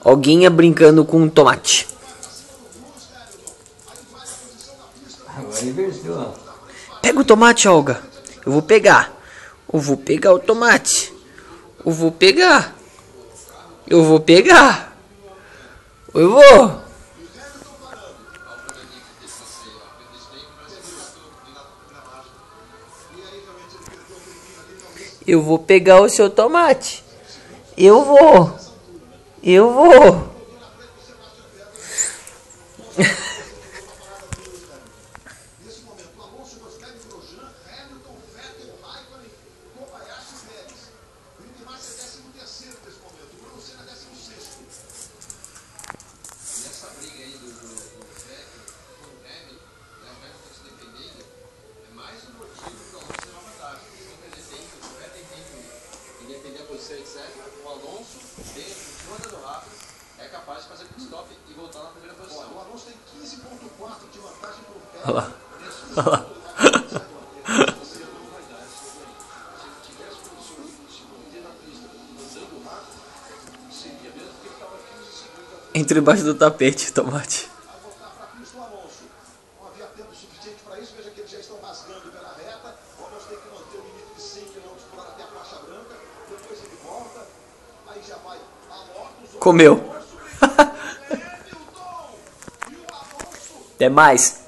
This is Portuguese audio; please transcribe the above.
Alguém brincando com um tomate. Agora inverteu, ó. Pega o tomate, Olga. Eu vou pegar. Eu vou pegar o tomate. Eu vou pegar. Eu vou pegar. Eu vou. Eu vou pegar o seu tomate. Eu vou. Eu vou. O Alonso, dentro de cima do rápido, é capaz de fazer pit stop e voltar na primeira posição. O Alonso tem 15,4 de vantagem para o Pérez. Olha lá. Olha lá. Entrou embaixo do tapete, tomate. Comeu. Até mais.